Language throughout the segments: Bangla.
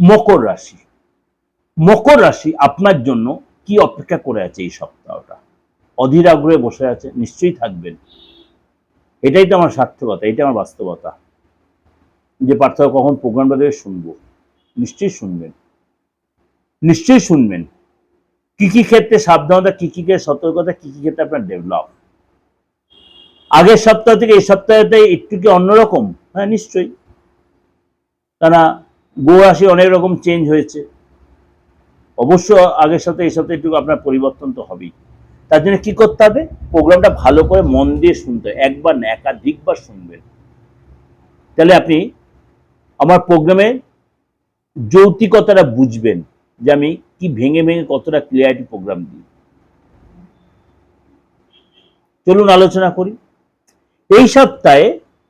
মকর রাশি। মকর রাশি আপনার জন্য কি অপেক্ষা করে আছে এই সপ্তাহটা? অধীর আগ্রহে বসে আছে, নিশ্চয়ই থাকবেন। এটাই তো আমার সার্থকতা, এটাই আমার বাস্তবতা। যে পার্থ কখন প্রোগ্রামটা দেবে শুনবো, নিশ্চয়ই শুনবেন, নিশ্চয়ই শুনবেন। কি কি ক্ষেত্রে সাবধানতা, কি কি ক্ষেত্রে সতর্কতা, কি কি ক্ষেত্রে আপনার ডেভেলপ। আগের সপ্তাহ থেকে এই সপ্তাহতে একটু কি অন্যরকম? হ্যাঁ, নিশ্চয়ই। কেননা গ্রহ রাশি অনেক রকম চেঞ্জ হয়েছে। অবশ্য আগের সপ্তাহে এই সপ্তাহে একটু আপনার পরিবর্তন তো হবেই। তার জন্য কি করতে হবে? প্রোগ্রামটা ভালো করে মন দিয়ে শুনতে হবে, একবার না একাধিকবার শুনবেন। তাহলে আপনি আমার প্রোগ্রামে যৌক্তিকতাটা বুঝবেন যে আমি কি ভেঙে ভেঙে কতটা ক্লিয়ারিটি প্রোগ্রাম দিই। চলুন আলোচনা করি। এই সপ্তাহে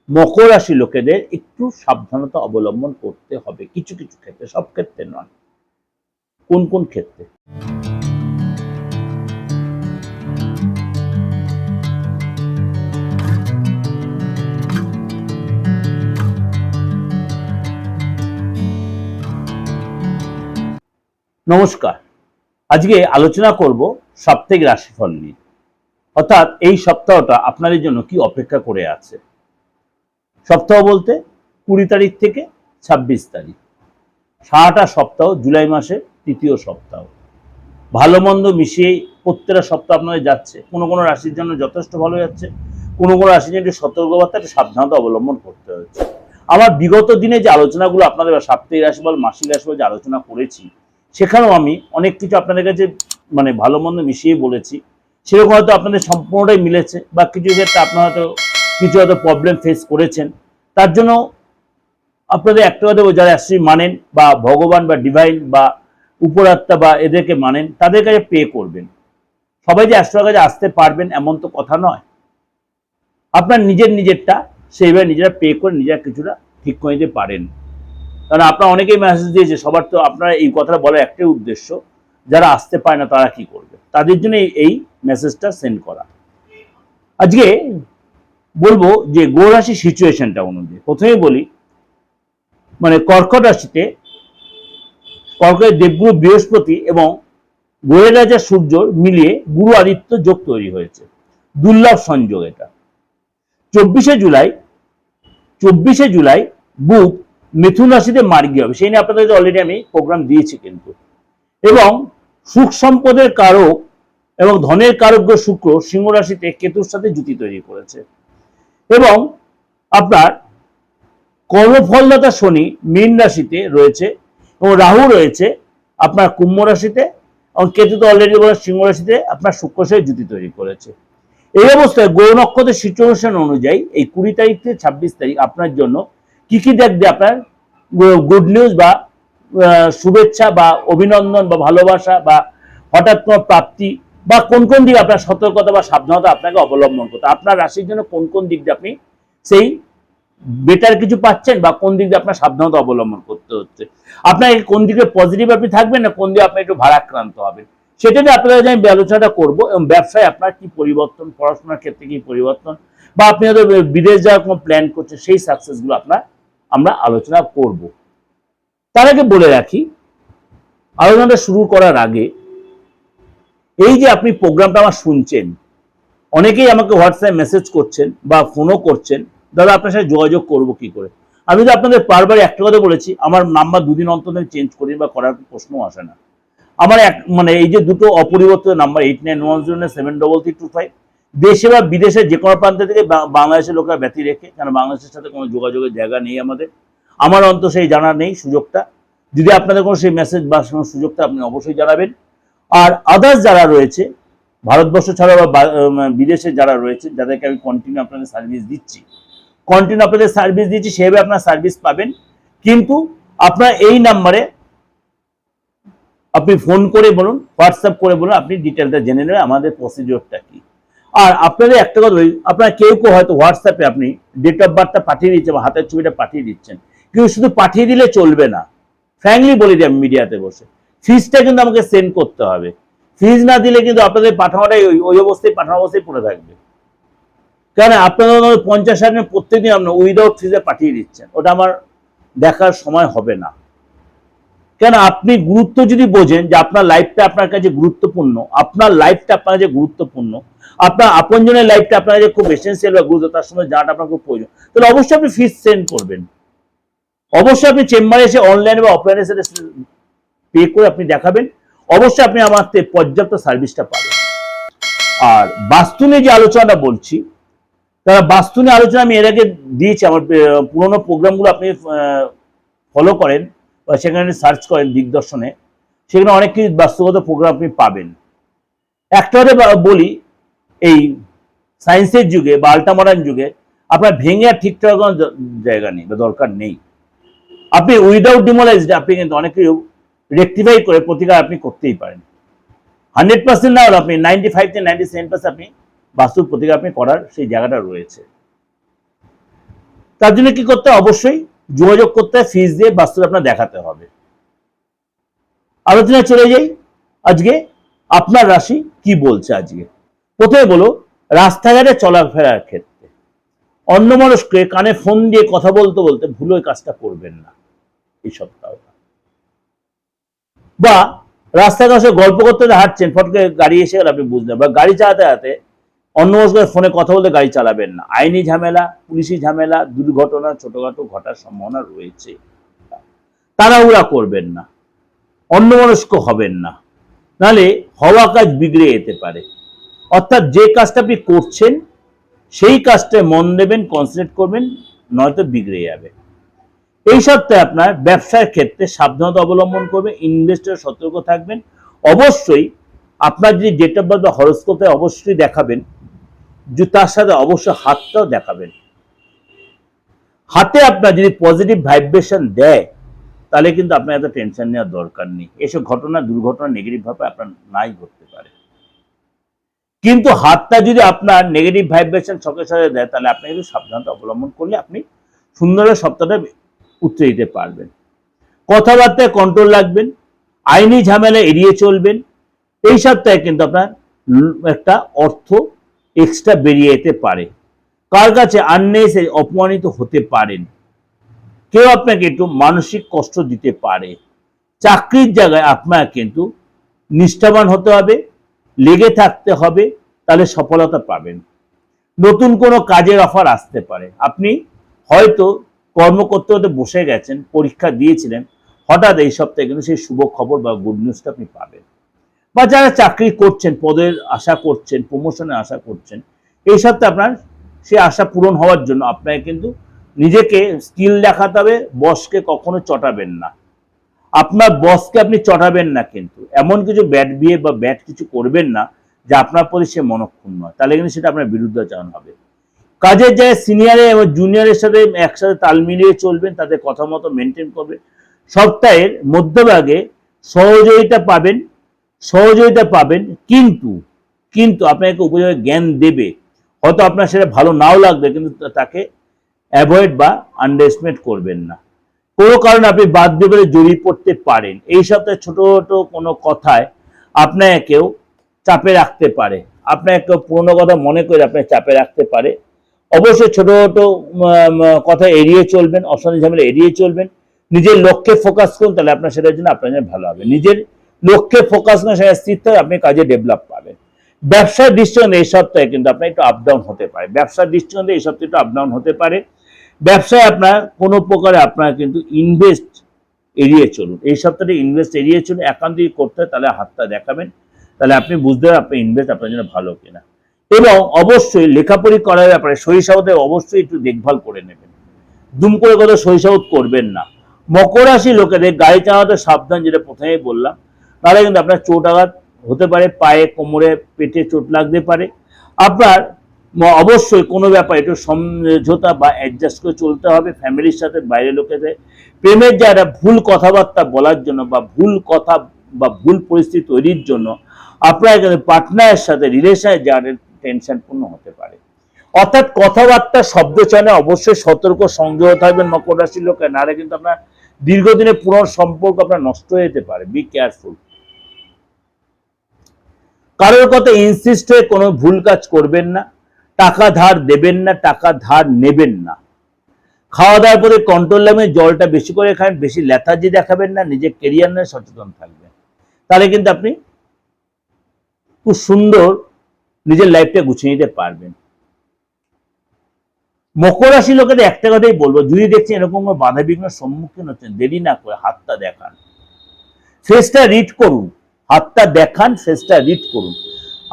মকর রাশি লোকেদের একটু সাবধানতা অবলম্বন করতে হবে কিছু কিছু ক্ষেত্রে, সব ক্ষেত্রে নয়। কোন কোন ক্ষেত্রে? নমস্কার। আজকে আলোচনা করব সাপ্তাহিক রাশিফল নিয়ে, অর্থাৎ এই সপ্তাহটা আপনাদের জন্য কি অপেক্ষা করে আছে। সপ্তাহ বলতে 20 তারিখ থেকে 26 তারিখ, সারাটা সপ্তাহ, জুলাই মাসের তৃতীয় সপ্তাহ। ভালো মন্দ মিশিয়ে প্রত্যেকটা সপ্তাহ আপনাদের যাচ্ছে। কোনো কোনো রাশির জন্য যথেষ্ট ভালো যাচ্ছে, কোনো কোনো রাশির জন্য একটু সতর্কবার্তা, একটু সাবধানতা অবলম্বন করতে হচ্ছে। আমার বিগত দিনে যে আলোচনাগুলো আপনাদের সাপ্তাহিক রাশিফল, মাসিক রাশিফল যে আলোচনা করেছি, সেখানেও আমি অনেক কিছু আপনাদের কাছে ভালো মন্দ মিশিয়ে বলেছি। সেরকম হয়তো আপনাদের সম্পূর্ণটাই মিলেছে, বা কিছু ক্ষেত্রে আপনারা হয়তো কিছু হয়তো প্রবলেম ফেস করেছেন। তার জন্য আপনাদের একটা কথা, যারা অ্যাস্ট্রোলজি মানেন বা ভগবান বা ডিভাইন বা উপরাত্মা বা এদেরকে মানেন, তাদের কাছে পে করবেন। সবাই যে অ্যাস্ট্রোলজির কাছে আসতে পারবেন এমন তো কথা নয়। আপনার নিজেরটা সেইভাবে নিজেরা পে করে নিজেরা কিছুটা ঠিক করে দিতে পারেন। কারণ আপনারা অনেকেই মেসেজ দিয়েছে, সবার তো আপনারা এই কথাটা বলার একটাই উদ্দেশ্য, যারা আসতে পারে না তারা কি করবে, তাদের জন্য এই মেসেজটা সেন্ড করা। আজকে বলবো যে গ্রহ রাশি সিচুয়েশনটা অনুযায়ী। প্রথমেই বলি, কর্কট রাশিতে কর্কটের দেবগুরু বৃহস্পতি এবং গ্রহের রাজা সূর্য মিলিয়ে গুরু আদিত্য যোগ তৈরি হয়েছে। দুর্লভ সংযোগ এটা। 24শে জুলাই বুধ মিথুন রাশিতে মার্গী হবে। সেই নিয়ে আপনাদের অলরেডি আমি প্রোগ্রাম দিয়েছি কিন্তু। এবং সুখ সম্পদের কারক এবং ধনের কারক শুক্র সিংহ রাশিতে কেতুর সাথে জুতি তৈরি করেছে। এবং আপনার কর্মফলদাতা শনি মীন রাশিতে রয়েছে এবং রাহু রয়েছে আপনার কুম্ভ রাশিতে, এবং কেতু তো অলরেডি বলে সিংহ রাশিতে আপনার শুক্র সাথে জুতি তৈরি করেছে। এই অবস্থায় গ্রহ নক্ষত্রের সিচুয়েশন অনুযায়ী এই 20 তারিখ থেকে 26 তারিখ আপনার জন্য কি কি দেখবে আপনার গুড নিউজ বা শুভেচ্ছা বা অভিনন্দন বা ভালোবাসা বা হঠাৎ কোনো প্রাপ্তি, বা কোন কোন দিকে আপনার সতর্কতা বা সাবধানতা আপনাকে অবলম্বন করতে, আপনার রাশির জন্য কোন কোন দিক দিয়ে আপনি সেই বেটার কিছু পাচ্ছেন, বা কোন দিক দিয়ে আপনার সাবধানতা অবলম্বন করতে হচ্ছে, আপনাকে কোন দিকে পজিটিভ আপনি থাকবেন না কোন দিকে আপনি একটু ভারাক্রান্ত হবেন, সেটা নিয়ে আপনাদের আমি আলোচনাটা করবো। এবং ব্যবসায় আপনার কি পরিবর্তন, পড়াশোনার ক্ষেত্রে কি পরিবর্তন, বা আপনি হয়তো বিদেশ যাওয়ার কোনো প্ল্যান করছেন, সেই সাকসেসগুলো আমরা আলোচনা করব। তার আগে বলে রাখি, আলোচনাটা শুরু করার আগে, এই যে আপনি প্রোগ্রামটা আমার শুনছেন, অনেকেই আমাকে হোয়াটসঅ্যাপে মেসেজ করছেন বা ফোনও করছেন, দাদা আপনার সাথে যোগাযোগ করবো কি করে। আমি তো আপনাদের বারবার একটা কথা বলেছি, আমার নাম্বার দুদিন অন্তর চেঞ্জ করি বা করার প্রশ্নও আসে না। আমার এই যে দুটো অপরিবর্তিত নাম্বার 8910733325, দেশে বা বিদেশে যে কোনো প্রান্ত থেকে বাংলাদেশের লোকেরা ব্যতি রেখে, কারণ বাংলাদেশের সাথে কোনো যোগাযোগের জায়গা নেই আমাদের। আমার অন্তত সেই জানা নেই সুযোগটা। যদি আপনাদের কোনো সেই মেসেজ বা সুযোগটা আপনি অবশ্যই জানাবেন। আর আদার্স যারা রয়েছে ভারতবর্ষ ছাড়া বা বিদেশে যারা রয়েছে, যাদেরকে আমি কন্টিনিউ আপনাদের সার্ভিস দিচ্ছি, সেভাবে আপনার সার্ভিস পাবেন। কিন্তু আপনার এই নাম্বারে আপনি ফোন করে বলুন, হোয়াটসঅ্যাপ করে বলুন, আপনি ডিটেলটা জেনে নেবেন আমাদের প্রসিডিওরটা কি। আর আপনাদের একটা কথা বলি, আপনারা কেউ হয়তো হোয়াটসঅ্যাপে আপনি ডেট অফ বার্থটা পাঠিয়ে দিচ্ছেন বা হাতের ছবিটা পাঠিয়ে দিচ্ছেন, কিন্তু শুধু পাঠিয়ে দিলে চলবে না। ফ্র্যাঙ্কলি বলে দিই আমি মিডিয়াতে বসে, ফিজটা কিন্তু আমাকে সেন্ড করতে হবে। ফিজ না দিলে কিন্তু আপনাদের পাঠানোটাই ওই অবস্থায় পাঠানো অবস্থায় পড়ে থাকবে। কারণ আপনারা 50,000 প্রত্যেকদিন আপনার উইদাউট ফিজে পাঠিয়ে দিচ্ছেন, ওটা আমার দেখার সময় হবে না। কেন আপনি গুরুত্ব যদি বোঝেন যে আপনার লাইফটা আপনার কাছে গুরুত্বপূর্ণ, আপনার লাইফটা আপনার কাছে গুরুত্বপূর্ণ, আপনার আপনজনের লাইফটা আপনার কাছে খুব এসেন্সিয়াল বা গুরুত্ব, তার সঙ্গে জানাটা আপনার খুব প্রয়োজন, তাহলে অবশ্যই আপনি ফিস সেন্ড করবেন। অবশ্যই আপনি চেম্বারে এসে অনলাইনে বা অফলাইনে সেটা পে করে আপনি দেখাবেন। অবশ্যই আপনি আমার পর্যাপ্ত সার্ভিসটা পাবেন। আর বাস্তু নিয়ে যে আলোচনাটা বলছি, তারা বাস্তু নিয়ে আলোচনা আমি এর আগে দিয়েছি, আমার পুরোনো প্রোগ্রামগুলো আপনি ফলো করেন বা সেখানে সার্চ করেন দিগদর্শনে, সেখানে অনেক কিছু বাস্তুগত প্রোগ্রাম আপনি পাবেন। একটা বলি, এই সায়েন্সের যুগে বা আল্ট্রা মডার্ন যুগে আপনার ভেঙে আর ঠিকঠাক কোনো জায়গা নেই বা দরকার নেই। আপনি উইদাউট ডিমোলাইজড আপনি কিন্তু অনেক কিছু রেকটিফাই করে প্রতিকার আপনি করতেই পারেন। 100% না হলে আপনি 95 থেকে 97% আপনি বাস্তুর প্রতিকার আপনি করার সেই জায়গাটা রয়েছে। তার জন্য কি করতে হবে? অবশ্যই যোগাযোগ করতে হয়, ফিস দিয়ে বাস্তুর আপনার দেখাতে হবে। আলোচনায় চলে যাই, আজকে আপনার রাশি কি বলছে। আজকে প্রথমে বলো, রাস্তাঘাটে চলাফেরার ক্ষেত্রে অন্য মানুষকে কানে ফোন দিয়ে কথা বলতে বলতে ভুল ওই কাজটা করবেন না এই সপ্তাহটা। বা রাস্তায় কাছে গল্প করতে হাঁটছেন, ফটকে গাড়ি এসে গেলে আপনি বুঝলেন, বা গাড়ি চালাতে চালাতে অন্য মানুষের ফোনে কথা বলতে গাড়ি চালাবেন না। আইনি ঝামেলা, পুলিশি ঝামেলা, দুর্ঘটনা ছোটখাটো ঘটার সম্ভাবনা রয়েছে, তাড়াহুড়া করবেন না, অন্য মানুষক হবেন না, নাহলে হওয়া কাজ বিগড়ে যেতে পারে। অর্থাৎ যে কাজটা আপনি করছেন সেই কাজটায় মন দেবেন, কনসেন্ট্রেট করবেন, নয়তো বিগড়ে যাবে। এই সপ্তাহে আপনার ব্যবসার ক্ষেত্রে সাবধানতা অবলম্বন করবে, ইনভেস্টর সতর্ক থাকবেন। অবশ্যই আপনার যদি ডেট অফ বার্থ বা হরোস্কোপে অবশ্যই দেখাবেন, যে তার সাথে অবশ্যই হাতটাও দেখাবেন। হাতে আপনার যদি পজিটিভ ভাইব্রেশন দেয় তাহলে কিন্তু আপনার এত টেনশন নেওয়ার দরকার নেই। এসব ঘটনা দুর্ঘটনা নেগেটিভ ভাবে আপনার নাই ঘটতে পারে, কিন্তু হাতটা যদি আপনার নেগেটিভ ভাইব্রেশন সঙ্গে সঙ্গে দেয় তাহলে আপনি একটু সাবধানতা অবলম্বন করলে আপনি সুন্দরভাবে সপ্তাহটা উতরে দিতে পারবেন। কথাবার্তায় কন্ট্রোল রাখবেন, আইনি ঝামেলা এড়িয়ে চলবেন। এই সপ্তাহে কিন্তু আপনার একটা অর্থ এক্সট্রা বেরিয়ে যেতে পারে, কার কাছে আননেসেসারি অপমানিত হতে পারেন, কেউ আপনাকে একটু মানসিক কষ্ট দিতে পারে। চাকরির জায়গায় আপনার কিন্তু নিষ্ঠাবান হতে হবে, লেগে থাকতে হবে, তাহলে সফলতা পাবেন। নতুন কোনো কাজের অফার আসতে পারে, আপনি হয়তো কর্ম করতে করতে বসে গেছেন, পরীক্ষা দিয়েছিলেন, হঠাৎ এই সপ্তাহে কিন্তু সেই শুভ খবর বা গুড নিউজটা আপনি পাবেন। বা যারা চাকরি করছেন, পদের আশা করছেন, প্রমোশনের আশা করছেন, এই সপ্তাহে আপনার সেই আশা পূরণ হওয়ার জন্য আপনাকে কিন্তু নিজেকে স্কিল দেখাতে হবে। বসকে কখনো চটাবেন না, আপনার বসকে আপনি চটাবেন না, কিন্তু এমন কিছু ব্যাড বিহেভ বা ব্যাড কিছু করবেন না যে আপনার প্রতি সে মনক্ষুণ্ণ হয়, তাহলে কিন্তু সেটা আপনার বিরুদ্ধাচরণ হবে। কাজের জায়গায় সিনিয়রে এবং জুনিয়রের সাথে একসাথে তাল মিলিয়ে চলবেন, তাদের কথা মতো মেনটেন করবেন। সপ্তাহের মধ্যভাগে সহযোগিতা পাবেন, কিন্তু আপনাকে উপযোগী জ্ঞান দেবে। হয়তো আপনার সেটা ভালো নাও লাগবে, কিন্তু তাকে অ্যাভয়েড বা আন্ডারএস্টিমেট করবেন না। কোনো কারণে আপনি বাদ দিয়ে জড়িয়ে পড়তে পারেন। এই সপ্তাহে ছোট ছোট কোনো কথায় আপনাকে কেউ চাপে রাখতে পারে, আপনাকে কেউ পুরোনো কথা মনে করে আপনাকে চাপে রাখতে পারে। অবশ্যই ছোট ছোট কথা এড়িয়ে চলবেন, অশান্তি ঝামেলা এড়িয়ে চলবেন। নিজের লক্ষ্যে ফোকাস করুন, তাহলে আপনার সেটার জন্য আপনার জন্য ভালো হবে। নিজের লক্ষ্যে ফোকাস করে সেটা স্থির থাকে, আপনি কাজে ডেভেলপ পাবেন। ব্যবসার দৃষ্টিকোণে এই সপ্তাহে কিন্তু আপনার একটু আপ ডাউন হতে পারে, ব্যবসার দৃষ্টিকোণে এই সপ্তাহে একটু আপ ডাউন হতে পারে। ব্যবসায় আপনার কোনো প্রকারে আপনার কিন্তু ইনভেস্ট এড়িয়ে চলুন, এই সপ্তাহে ইনভেস্ট এড়িয়ে চলুন। একান্ত যদি করতে হয় তাহলে হাতটা দেখাবেন, তাহলে আপনি বুঝতে পারবেন আপনার ইনভেস্ট আপনার জন্য ভালো কিনা। এবং অবশ্যই লেখাপড়ি করার ব্যাপারে শৈশবতে অবশ্যই একটু দেখভাল করে নেবেন, দুম করে কথা শৈশব করবেন না। মকর রাশি লোকেদের গাড়ি চালাতে সাবধান, যেটা প্রথমেই বললাম, তাহলে কিন্তু আপনার চোট আঘাত হতে পারে, পায়ে কোমরে পেটে চোট লাগতে পারে। আপনার অবশ্যই কোনো ব্যাপারে একটু সমঝোতা বা অ্যাডজাস্ট করে চলতে হবে ফ্যামিলির সাথে, বাইরের লোকেদের। প্রেমের জায়গাটা ভুল কথাবার্তা বলার জন্য বা ভুল কথা বা ভুল পরিস্থিতি তৈরির জন্য আপনার পার্টনারের সাথে রিলেশনের জায়গাটা টেনশনপূর্ণ হতে পারে। অর্থাৎ কথাবার্তা শব্দ চয়নে অবশ্যই সতর্ক সংযত থাকবেন মকর রাশির লোকের, নাহলে কিন্তু আপনার দীর্ঘদিনের পুরনো সম্পর্ক আপনার নষ্ট হয়ে যেতে পারে। Be careful. কারোর কথা ইনসিস্ট হয়ে কোনো ভুল কাজ করবেন না, টাকা ধার দেবেন না, টাকা ধার নেবেন না। খাওয়া দাওয়ার পরে কন্ট্রোল রাখবেন, জলটা বেশি করে খাবেন, বেশি লেথার্জি দেখাবেন না, নিজের কেরিয়ার নিয়ে সচেতন থাকবেন। তাহলে কিন্তু আপনি খুব সুন্দর নিজের লাইফটা গুছিয়ে নিতে পারবেন। মকর রাশি লোকেদের একটা কথাই বলবো, যদি দেখছেন এরকম বাধা বিঘ্নের সম্মুখীন হচ্ছেন, দেরি না করে হাতটা দেখান, ফেসটা রিড করুন, হাতটা দেখান, ফেসটা রিড করুন।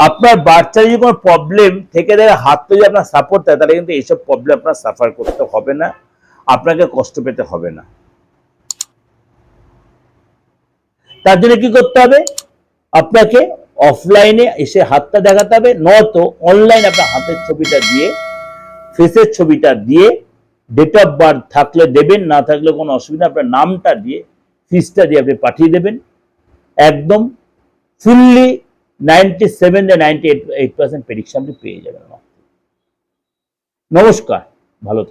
আপনার বাচ্চার যদি কোনো প্রবলেম থেকে থাকে, হাতটা যদি আপনার সাপোর্ট দেয়, তাহলে কিন্তু এইসব প্রবলেম আপনার সাফার করতে হবে না, আপনাকে কষ্ট পেতে হবে না। তার জন্য কি করতে হবে, আপনাকে অফলাইনে এসে হাতটা দেখাতে হবে, নয়তো অনলাইন আপনার হাতের ছবিটা দিয়ে, ফেসের ছবিটা দিয়ে, ডেট অফ বার্থ থাকলে দেবেন, না থাকলে কোনো অসুবিধা, আপনার নামটা দিয়ে, ফিসটা দিয়ে আপনি পাঠিয়ে দেবেন। একদম ফুললি 97-98% প্রেডিকশন আপনি পেয়ে যাবেন। নমস্কার, ভালো থাকবেন।